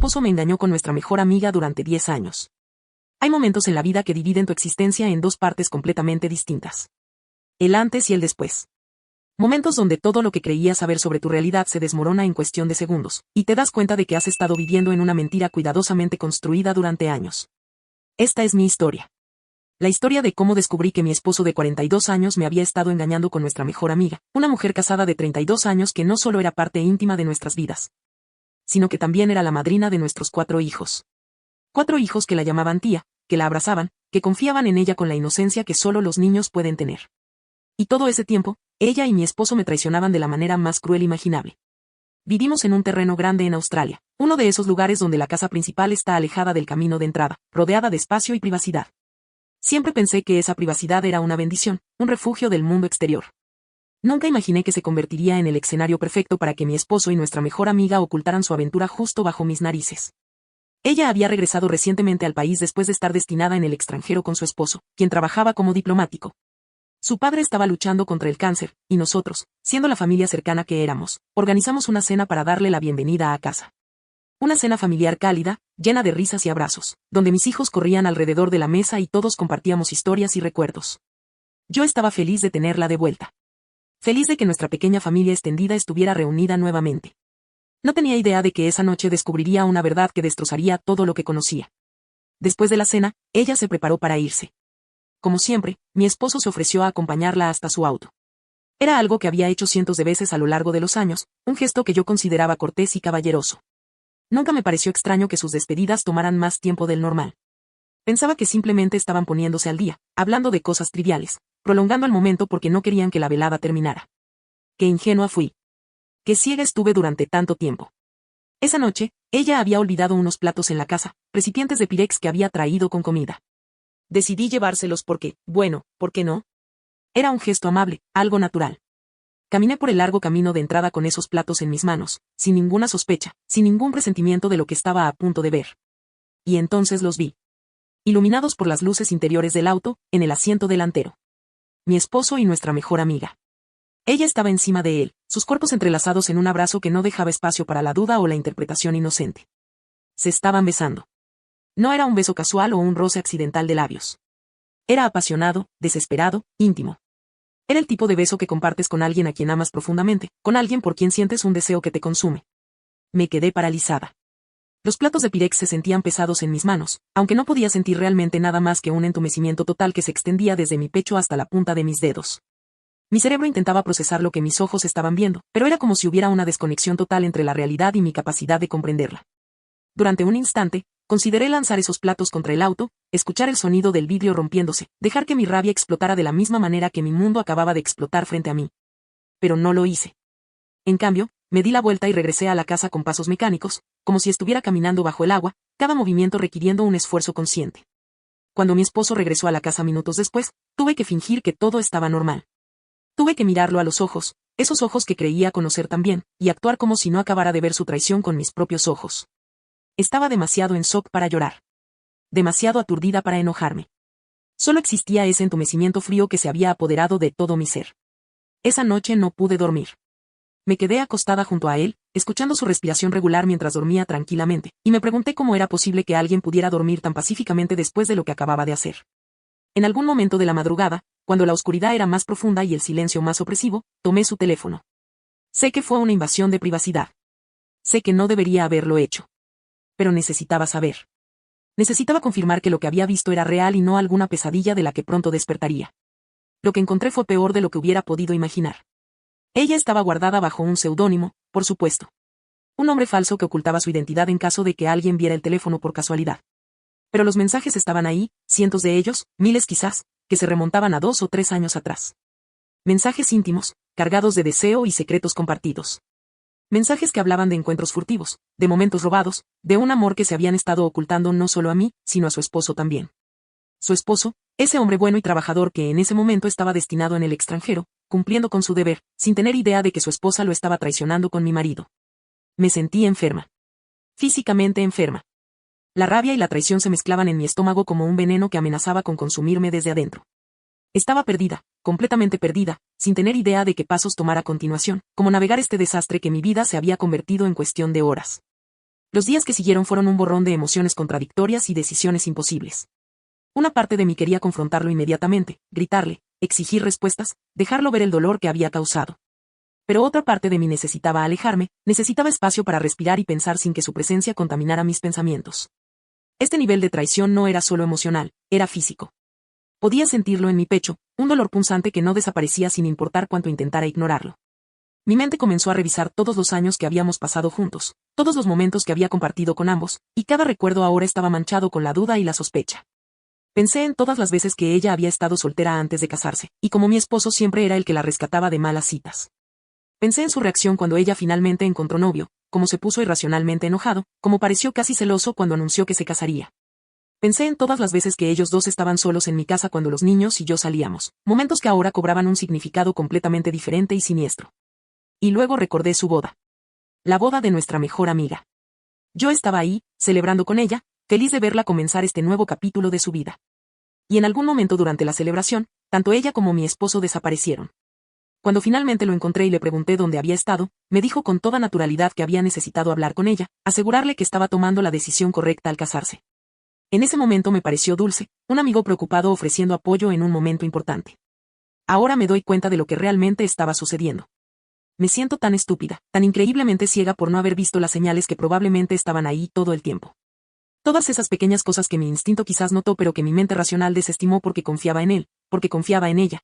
esposo me engañó con nuestra mejor amiga durante 10 años. Hay momentos en la vida que dividen tu existencia en dos partes completamente distintas. El antes y el después. Momentos donde todo lo que creías saber sobre tu realidad se desmorona en cuestión de segundos, y te das cuenta de que has estado viviendo en una mentira cuidadosamente construida durante años. Esta es mi historia. La historia de cómo descubrí que mi esposo de 42 años me había estado engañando con nuestra mejor amiga, una mujer casada de 32 años que no solo era parte íntima de nuestras vidas, sino que también era la madrina de nuestros 4 hijos. 4 hijos que la llamaban tía, que la abrazaban, que confiaban en ella con la inocencia que solo los niños pueden tener. Y todo ese tiempo, ella y mi esposo me traicionaban de la manera más cruel imaginable. Vivimos en un terreno grande en Australia, uno de esos lugares donde la casa principal está alejada del camino de entrada, rodeada de espacio y privacidad. Siempre pensé que esa privacidad era una bendición, un refugio del mundo exterior. Nunca imaginé que se convertiría en el escenario perfecto para que mi esposo y nuestra mejor amiga ocultaran su aventura justo bajo mis narices. Ella había regresado recientemente al país después de estar destinada en el extranjero con su esposo, quien trabajaba como diplomático. Su padre estaba luchando contra el cáncer, y nosotros, siendo la familia cercana que éramos, organizamos una cena para darle la bienvenida a casa. Una cena familiar cálida, llena de risas y abrazos, donde mis hijos corrían alrededor de la mesa y todos compartíamos historias y recuerdos. Yo estaba feliz de tenerla de vuelta. Feliz de que nuestra pequeña familia extendida estuviera reunida nuevamente. No tenía idea de que esa noche descubriría una verdad que destrozaría todo lo que conocía. Después de la cena, ella se preparó para irse. Como siempre, mi esposo se ofreció a acompañarla hasta su auto. Era algo que había hecho cientos de veces a lo largo de los años, un gesto que yo consideraba cortés y caballeroso. Nunca me pareció extraño que sus despedidas tomaran más tiempo del normal. Pensaba que simplemente estaban poniéndose al día, hablando de cosas triviales, prolongando el momento porque no querían que la velada terminara. Qué ingenua fui. Qué ciega estuve durante tanto tiempo. Esa noche, ella había olvidado unos platos en la casa, recipientes de Pirex que había traído con comida. Decidí llevárselos porque, bueno, ¿por qué no? Era un gesto amable, algo natural. Caminé por el largo camino de entrada con esos platos en mis manos, sin ninguna sospecha, sin ningún presentimiento de lo que estaba a punto de ver. Y entonces los vi. Iluminados por las luces interiores del auto, en el asiento delantero. Mi esposo y nuestra mejor amiga. Ella estaba encima de él, sus cuerpos entrelazados en un abrazo que no dejaba espacio para la duda o la interpretación inocente. Se estaban besando. No era un beso casual o un roce accidental de labios. Era apasionado, desesperado, íntimo. Era el tipo de beso que compartes con alguien a quien amas profundamente, con alguien por quien sientes un deseo que te consume. Me quedé paralizada. Los platos de Pirex se sentían pesados en mis manos, aunque no podía sentir realmente nada más que un entumecimiento total que se extendía desde mi pecho hasta la punta de mis dedos. Mi cerebro intentaba procesar lo que mis ojos estaban viendo, pero era como si hubiera una desconexión total entre la realidad y mi capacidad de comprenderla. Durante un instante, consideré lanzar esos platos contra el auto, escuchar el sonido del vidrio rompiéndose, dejar que mi rabia explotara de la misma manera que mi mundo acababa de explotar frente a mí. Pero no lo hice. En cambio, me di la vuelta y regresé a la casa con pasos mecánicos, como si estuviera caminando bajo el agua, cada movimiento requiriendo un esfuerzo consciente. Cuando mi esposo regresó a la casa minutos después, tuve que fingir que todo estaba normal. Tuve que mirarlo a los ojos, esos ojos que creía conocer tan bien, y actuar como si no acabara de ver su traición con mis propios ojos. Estaba demasiado en shock para llorar. Demasiado aturdida para enojarme. Solo existía ese entumecimiento frío que se había apoderado de todo mi ser. Esa noche no pude dormir. Me quedé acostada junto a él, escuchando su respiración regular mientras dormía tranquilamente, y me pregunté cómo era posible que alguien pudiera dormir tan pacíficamente después de lo que acababa de hacer. En algún momento de la madrugada, cuando la oscuridad era más profunda y el silencio más opresivo, tomé su teléfono. Sé que fue una invasión de privacidad. Sé que no debería haberlo hecho. Pero necesitaba saber. Necesitaba confirmar que lo que había visto era real y no alguna pesadilla de la que pronto despertaría. Lo que encontré fue peor de lo que hubiera podido imaginar. Ella estaba guardada bajo un seudónimo, por supuesto. Un nombre falso que ocultaba su identidad en caso de que alguien viera el teléfono por casualidad. Pero los mensajes estaban ahí, cientos de ellos, miles quizás, que se remontaban a 2 o 3 años atrás. Mensajes íntimos, cargados de deseo y secretos compartidos. Mensajes que hablaban de encuentros furtivos, de momentos robados, de un amor que se habían estado ocultando no solo a mí, sino a su esposo también. Su esposo, ese hombre bueno y trabajador que en ese momento estaba destinado en el extranjero, cumpliendo con su deber, sin tener idea de que su esposa lo estaba traicionando con mi marido. Me sentí enferma. Físicamente enferma. La rabia y la traición se mezclaban en mi estómago como un veneno que amenazaba con consumirme desde adentro. Estaba perdida, completamente perdida, sin tener idea de qué pasos tomar a continuación, cómo navegar este desastre que mi vida se había convertido en cuestión de horas. Los días que siguieron fueron un borrón de emociones contradictorias y decisiones imposibles. Una parte de mí quería confrontarlo inmediatamente, gritarle, exigir respuestas, dejarlo ver el dolor que había causado. Pero otra parte de mí necesitaba alejarme, necesitaba espacio para respirar y pensar sin que su presencia contaminara mis pensamientos. Este nivel de traición no era solo emocional, era físico. Podía sentirlo en mi pecho, un dolor punzante que no desaparecía sin importar cuánto intentara ignorarlo. Mi mente comenzó a revisar todos los años que habíamos pasado juntos, todos los momentos que había compartido con ambos, y cada recuerdo ahora estaba manchado con la duda y la sospecha. Pensé en todas las veces que ella había estado soltera antes de casarse, y como mi esposo siempre era el que la rescataba de malas citas. Pensé en su reacción cuando ella finalmente encontró novio, cómo se puso irracionalmente enojado, cómo pareció casi celoso cuando anunció que se casaría. Pensé en todas las veces que ellos dos estaban solos en mi casa cuando los niños y yo salíamos, momentos que ahora cobraban un significado completamente diferente y siniestro. Y luego recordé su boda. La boda de nuestra mejor amiga. Yo estaba ahí, celebrando con ella, feliz de verla comenzar este nuevo capítulo de su vida. Y en algún momento durante la celebración, tanto ella como mi esposo desaparecieron. Cuando finalmente lo encontré y le pregunté dónde había estado, me dijo con toda naturalidad que había necesitado hablar con ella, asegurarle que estaba tomando la decisión correcta al casarse. En ese momento me pareció dulce, un amigo preocupado ofreciendo apoyo en un momento importante. Ahora me doy cuenta de lo que realmente estaba sucediendo. Me siento tan estúpida, tan increíblemente ciega por no haber visto las señales que probablemente estaban ahí todo el tiempo. Todas esas pequeñas cosas que mi instinto quizás notó pero que mi mente racional desestimó porque confiaba en él, porque confiaba en ella.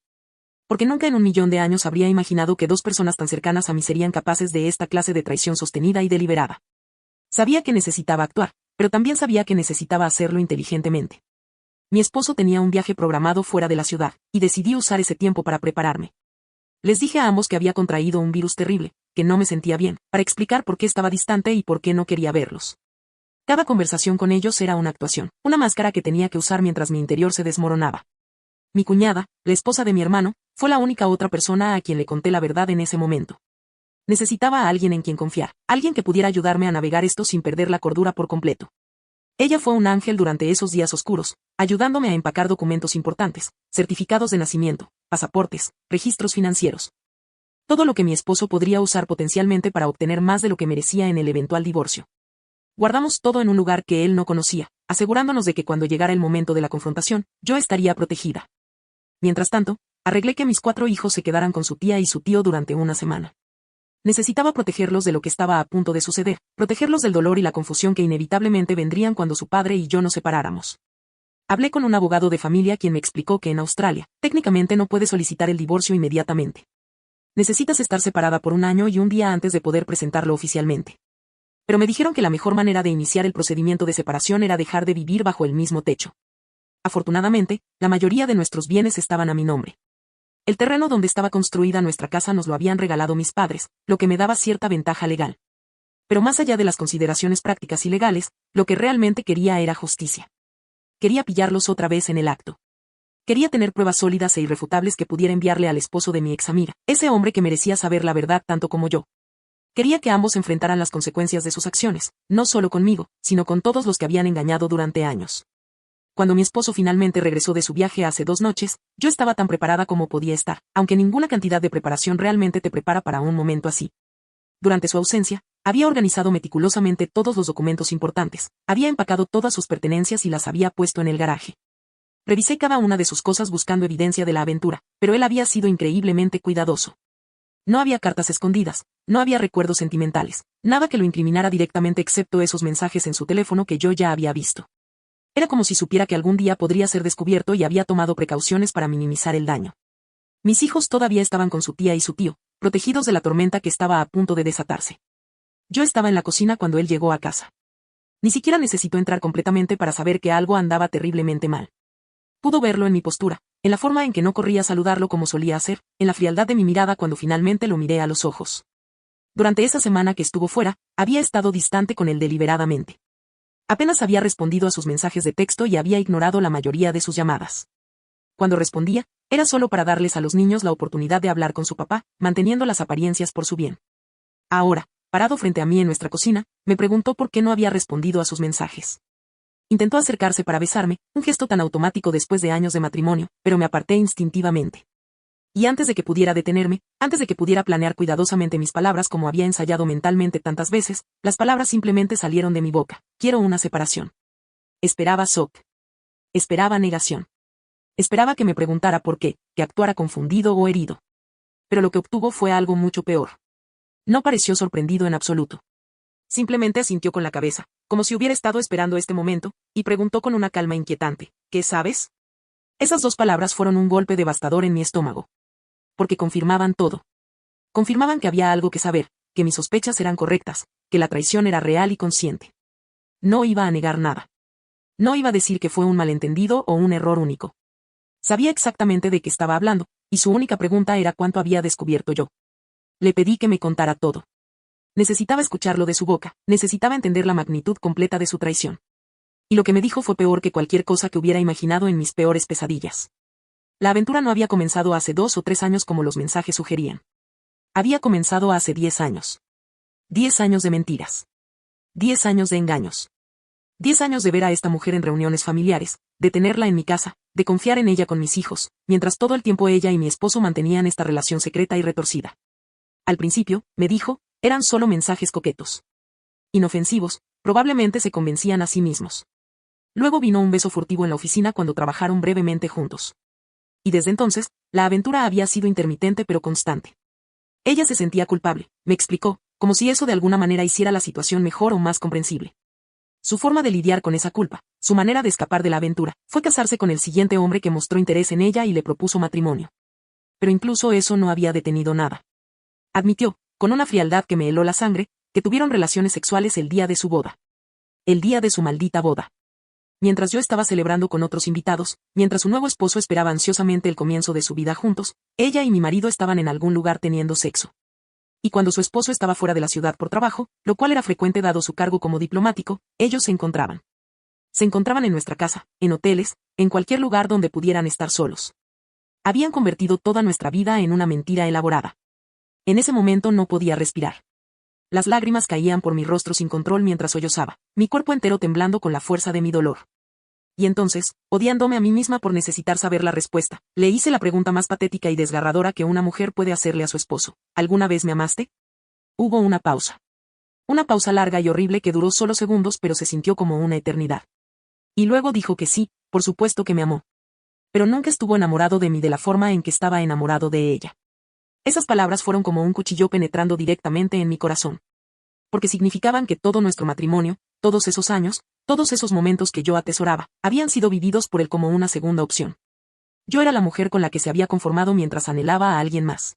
Porque nunca en 1.000.000 de años habría imaginado que dos personas tan cercanas a mí serían capaces de esta clase de traición sostenida y deliberada. Sabía que necesitaba actuar, pero también sabía que necesitaba hacerlo inteligentemente. Mi esposo tenía un viaje programado fuera de la ciudad, y decidí usar ese tiempo para prepararme. Les dije a ambos que había contraído un virus terrible, que no me sentía bien, para explicar por qué estaba distante y por qué no quería verlos. Cada conversación con ellos era una actuación, una máscara que tenía que usar mientras mi interior se desmoronaba. Mi cuñada, la esposa de mi hermano, fue la única otra persona a quien le conté la verdad en ese momento. Necesitaba a alguien en quien confiar, alguien que pudiera ayudarme a navegar esto sin perder la cordura por completo. Ella fue un ángel durante esos días oscuros, ayudándome a empacar documentos importantes, certificados de nacimiento, pasaportes, registros financieros. Todo lo que mi esposo podría usar potencialmente para obtener más de lo que merecía en el eventual divorcio. Guardamos todo en un lugar que él no conocía, asegurándonos de que cuando llegara el momento de la confrontación, yo estaría protegida. Mientras tanto, arreglé que mis 4 hijos se quedaran con su tía y su tío durante una semana. Necesitaba protegerlos de lo que estaba a punto de suceder, protegerlos del dolor y la confusión que inevitablemente vendrían cuando su padre y yo nos separáramos. Hablé con un abogado de familia quien me explicó que en Australia, técnicamente no puedes solicitar el divorcio inmediatamente. Necesitas estar separada por 1 año y un día antes de poder presentarlo oficialmente. Pero me dijeron que la mejor manera de iniciar el procedimiento de separación era dejar de vivir bajo el mismo techo. Afortunadamente, la mayoría de nuestros bienes estaban a mi nombre. El terreno donde estaba construida nuestra casa nos lo habían regalado mis padres, lo que me daba cierta ventaja legal. Pero más allá de las consideraciones prácticas y legales, lo que realmente quería era justicia. Quería pillarlos otra vez en el acto. Quería tener pruebas sólidas e irrefutables que pudiera enviarle al esposo de mi ex amiga, ese hombre que merecía saber la verdad tanto como yo. Quería que ambos enfrentaran las consecuencias de sus acciones, no solo conmigo, sino con todos los que habían engañado durante años. Cuando mi esposo finalmente regresó de su viaje hace 2 noches, yo estaba tan preparada como podía estar, aunque ninguna cantidad de preparación realmente te prepara para un momento así. Durante su ausencia, había organizado meticulosamente todos los documentos importantes, había empacado todas sus pertenencias y las había puesto en el garaje. Revisé cada una de sus cosas buscando evidencia de la aventura, pero él había sido increíblemente cuidadoso. No había cartas escondidas, no había recuerdos sentimentales, nada que lo incriminara directamente excepto esos mensajes en su teléfono que yo ya había visto. Era como si supiera que algún día podría ser descubierto y había tomado precauciones para minimizar el daño. Mis hijos todavía estaban con su tía y su tío, protegidos de la tormenta que estaba a punto de desatarse. Yo estaba en la cocina cuando él llegó a casa. Ni siquiera necesitó entrar completamente para saber que algo andaba terriblemente mal. Pudo verlo en mi postura, en la forma en que no corría a saludarlo como solía hacer, en la frialdad de mi mirada cuando finalmente lo miré a los ojos. Durante esa semana que estuvo fuera, había estado distante con él deliberadamente. Apenas había respondido a sus mensajes de texto y había ignorado la mayoría de sus llamadas. Cuando respondía, era solo para darles a los niños la oportunidad de hablar con su papá, manteniendo las apariencias por su bien. Ahora, parado frente a mí en nuestra cocina, me preguntó por qué no había respondido a sus mensajes. Intentó acercarse para besarme, un gesto tan automático después de años de matrimonio, pero me aparté instintivamente. Y antes de que pudiera detenerme, antes de que pudiera planear cuidadosamente mis palabras como había ensayado mentalmente tantas veces, las palabras simplemente salieron de mi boca. Quiero una separación. Esperaba shock. Esperaba negación. Esperaba que me preguntara por qué, que actuara confundido o herido. Pero lo que obtuvo fue algo mucho peor. No pareció sorprendido en absoluto. Simplemente asintió con la cabeza, como si hubiera estado esperando este momento, y preguntó con una calma inquietante, ¿qué sabes? Esas dos palabras fueron un golpe devastador en mi estómago. Porque confirmaban todo. Confirmaban que había algo que saber, que mis sospechas eran correctas, que la traición era real y consciente. No iba a negar nada. No iba a decir que fue un malentendido o un error único. Sabía exactamente de qué estaba hablando, y su única pregunta era cuánto había descubierto yo. Le pedí que me contara todo. Necesitaba escucharlo de su boca, necesitaba entender la magnitud completa de su traición. Y lo que me dijo fue peor que cualquier cosa que hubiera imaginado en mis peores pesadillas. La aventura no había comenzado hace 2 o 3 años como los mensajes sugerían. Había comenzado hace 10 años. 10 años de mentiras. 10 años de engaños. 10 años de ver a esta mujer en reuniones familiares, de tenerla en mi casa, de confiar en ella con mis hijos, mientras todo el tiempo ella y mi esposo mantenían esta relación secreta y retorcida. Al principio, me dijo, eran solo mensajes coquetos. Inofensivos, probablemente se convencían a sí mismos. Luego vino un beso furtivo en la oficina cuando trabajaron brevemente juntos. Y desde entonces, la aventura había sido intermitente pero constante. Ella se sentía culpable, me explicó, como si eso de alguna manera hiciera la situación mejor o más comprensible. Su forma de lidiar con esa culpa, su manera de escapar de la aventura, fue casarse con el siguiente hombre que mostró interés en ella y le propuso matrimonio. Pero incluso eso no había detenido nada. Admitió, con una frialdad que me heló la sangre, que tuvieron relaciones sexuales el día de su boda. El día de su maldita boda. Mientras yo estaba celebrando con otros invitados, mientras su nuevo esposo esperaba ansiosamente el comienzo de su vida juntos, ella y mi marido estaban en algún lugar teniendo sexo. Y cuando su esposo estaba fuera de la ciudad por trabajo, lo cual era frecuente dado su cargo como diplomático, ellos se encontraban. Se encontraban en nuestra casa, en hoteles, en cualquier lugar donde pudieran estar solos. Habían convertido toda nuestra vida en una mentira elaborada. En ese momento no podía respirar. Las lágrimas caían por mi rostro sin control mientras sollozaba, mi cuerpo entero temblando con la fuerza de mi dolor. Y entonces, odiándome a mí misma por necesitar saber la respuesta, le hice la pregunta más patética y desgarradora que una mujer puede hacerle a su esposo. ¿Alguna vez me amaste? Hubo una pausa. Una pausa larga y horrible que duró solo segundos pero se sintió como una eternidad. Y luego dijo que sí, por supuesto que me amó. Pero nunca estuvo enamorado de mí de la forma en que estaba enamorado de ella. Esas palabras fueron como un cuchillo penetrando directamente en mi corazón. Porque significaban que todo nuestro matrimonio, todos esos años, todos esos momentos que yo atesoraba, habían sido vividos por él como una segunda opción. Yo era la mujer con la que se había conformado mientras anhelaba a alguien más.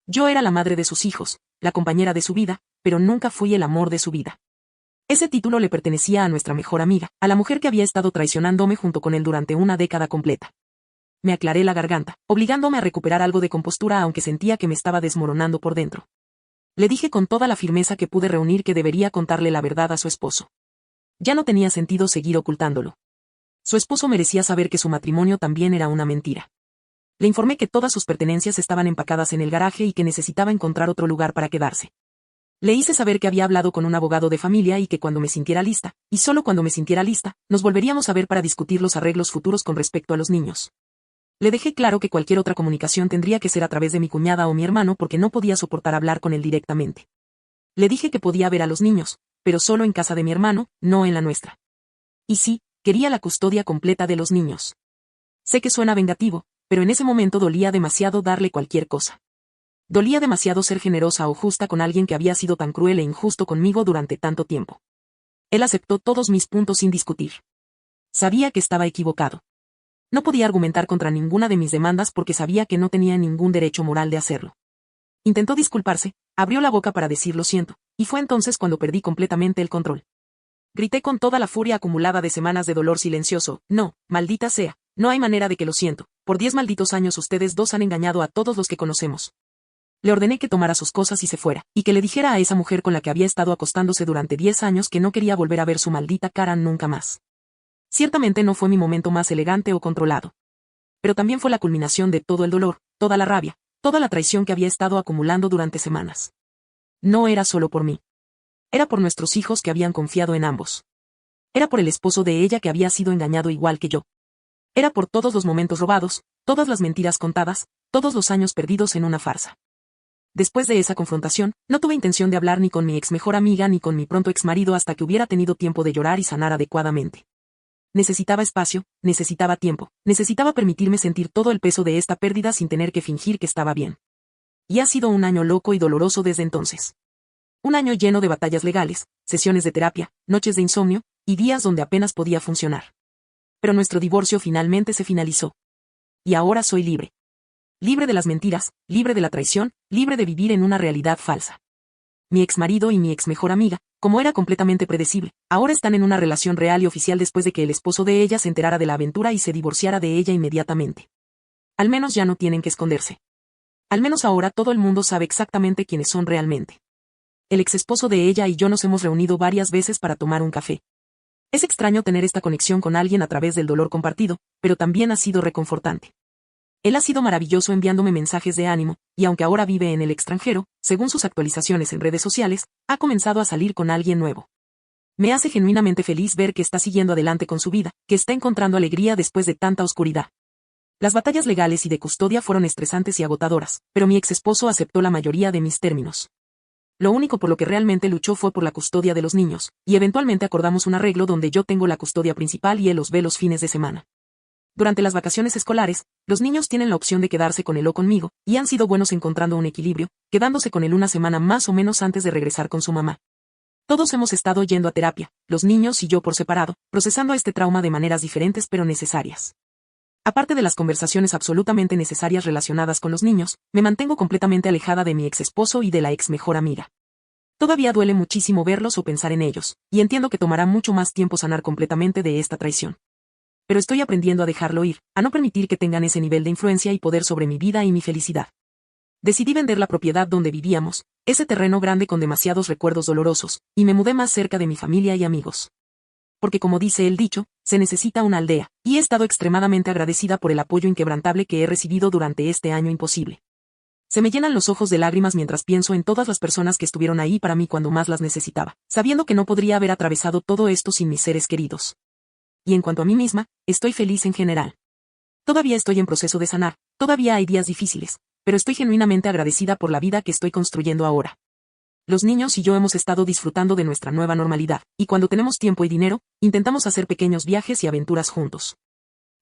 Yo era la madre de sus hijos, la compañera de su vida, pero nunca fui el amor de su vida. Ese título le pertenecía a nuestra mejor amiga, a la mujer que había estado traicionándome junto con él durante una década completa. Me aclaré la garganta, obligándome a recuperar algo de compostura aunque sentía que me estaba desmoronando por dentro. Le dije con toda la firmeza que pude reunir que debería contarle la verdad a su esposo. Ya no tenía sentido seguir ocultándolo. Su esposo merecía saber que su matrimonio también era una mentira. Le informé que todas sus pertenencias estaban empacadas en el garaje y que necesitaba encontrar otro lugar para quedarse. Le hice saber que había hablado con un abogado de familia y que cuando me sintiera lista, y solo cuando me sintiera lista, nos volveríamos a ver para discutir los arreglos futuros con respecto a los niños. Le dejé claro que cualquier otra comunicación tendría que ser a través de mi cuñada o mi hermano porque no podía soportar hablar con él directamente. Le dije que podía ver a los niños, pero solo en casa de mi hermano, no en la nuestra. Y sí, quería la custodia completa de los niños. Sé que suena vengativo, pero en ese momento dolía demasiado darle cualquier cosa. Dolía demasiado ser generosa o justa con alguien que había sido tan cruel e injusto conmigo durante tanto tiempo. Él aceptó todos mis puntos sin discutir. Sabía que estaba equivocado. No podía argumentar contra ninguna de mis demandas porque sabía que no tenía ningún derecho moral de hacerlo. Intentó disculparse, abrió la boca para decir lo siento, y fue entonces cuando perdí completamente el control. Grité con toda la furia acumulada de semanas de dolor silencioso, no, maldita sea, no hay manera de que lo siento, por 10 malditos años ustedes dos han engañado a todos los que conocemos. Le ordené que tomara sus cosas y se fuera, y que le dijera a esa mujer con la que había estado acostándose durante 10 años que no quería volver a ver su maldita cara nunca más. Ciertamente no fue mi momento más elegante o controlado. Pero también fue la culminación de todo el dolor, toda la rabia, toda la traición que había estado acumulando durante semanas. No era solo por mí. Era por nuestros hijos que habían confiado en ambos. Era por el esposo de ella que había sido engañado igual que yo. Era por todos los momentos robados, todas las mentiras contadas, todos los años perdidos en una farsa. Después de esa confrontación, no tuve intención de hablar ni con mi ex mejor amiga ni con mi pronto exmarido hasta que hubiera tenido tiempo de llorar y sanar adecuadamente. Necesitaba espacio, necesitaba tiempo, necesitaba permitirme sentir todo el peso de esta pérdida sin tener que fingir que estaba bien. Y ha sido un año loco y doloroso desde entonces. Un año lleno de batallas legales, sesiones de terapia, noches de insomnio, y días donde apenas podía funcionar. Pero nuestro divorcio finalmente se finalizó. Y ahora soy libre. Libre de las mentiras, libre de la traición, libre de vivir en una realidad falsa. Mi exmarido y mi ex mejor amiga, como era completamente predecible, ahora están en una relación real y oficial después de que el esposo de ella se enterara de la aventura y se divorciara de ella inmediatamente. Al menos ya no tienen que esconderse. Al menos ahora todo el mundo sabe exactamente quiénes son realmente. El ex esposo de ella y yo nos hemos reunido varias veces para tomar un café. Es extraño tener esta conexión con alguien a través del dolor compartido, pero también ha sido reconfortante. Él ha sido maravilloso enviándome mensajes de ánimo, y aunque ahora vive en el extranjero, según sus actualizaciones en redes sociales, ha comenzado a salir con alguien nuevo. Me hace genuinamente feliz ver que está siguiendo adelante con su vida, que está encontrando alegría después de tanta oscuridad. Las batallas legales y de custodia fueron estresantes y agotadoras, pero mi ex esposo aceptó la mayoría de mis términos. Lo único por lo que realmente luchó fue por la custodia de los niños, y eventualmente acordamos un arreglo donde yo tengo la custodia principal y él los ve los fines de semana. Durante las vacaciones escolares, los niños tienen la opción de quedarse con él o conmigo, y han sido buenos encontrando un equilibrio, quedándose con él una semana más o menos antes de regresar con su mamá. Todos hemos estado yendo a terapia, los niños y yo por separado, procesando este trauma de maneras diferentes pero necesarias. Aparte de las conversaciones absolutamente necesarias relacionadas con los niños, me mantengo completamente alejada de mi ex esposo y de la ex mejor amiga. Todavía duele muchísimo verlos o pensar en ellos, y entiendo que tomará mucho más tiempo sanar completamente de esta traición. Pero estoy aprendiendo a dejarlo ir, a no permitir que tengan ese nivel de influencia y poder sobre mi vida y mi felicidad. Decidí vender la propiedad donde vivíamos, ese terreno grande con demasiados recuerdos dolorosos, y me mudé más cerca de mi familia y amigos. Porque como dice el dicho, se necesita una aldea, y he estado extremadamente agradecida por el apoyo inquebrantable que he recibido durante este año imposible. Se me llenan los ojos de lágrimas mientras pienso en todas las personas que estuvieron ahí para mí cuando más las necesitaba, sabiendo que no podría haber atravesado todo esto sin mis seres queridos. Y en cuanto a mí misma, estoy feliz en general. Todavía estoy en proceso de sanar, todavía hay días difíciles, pero estoy genuinamente agradecida por la vida que estoy construyendo ahora. Los niños y yo hemos estado disfrutando de nuestra nueva normalidad, y cuando tenemos tiempo y dinero, intentamos hacer pequeños viajes y aventuras juntos.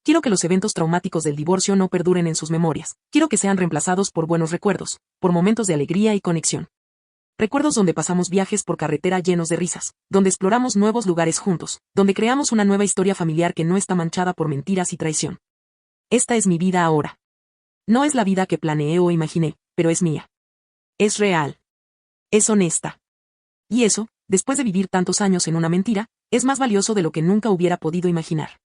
Quiero que los eventos traumáticos del divorcio no perduren en sus memorias, quiero que sean reemplazados por buenos recuerdos, por momentos de alegría y conexión. Recuerdos donde pasamos viajes por carretera llenos de risas, donde exploramos nuevos lugares juntos, donde creamos una nueva historia familiar que no está manchada por mentiras y traición. Esta es mi vida ahora. No es la vida que planeé o imaginé, pero es mía. Es real. Es honesta. Y eso, después de vivir tantos años en una mentira, es más valioso de lo que nunca hubiera podido imaginar.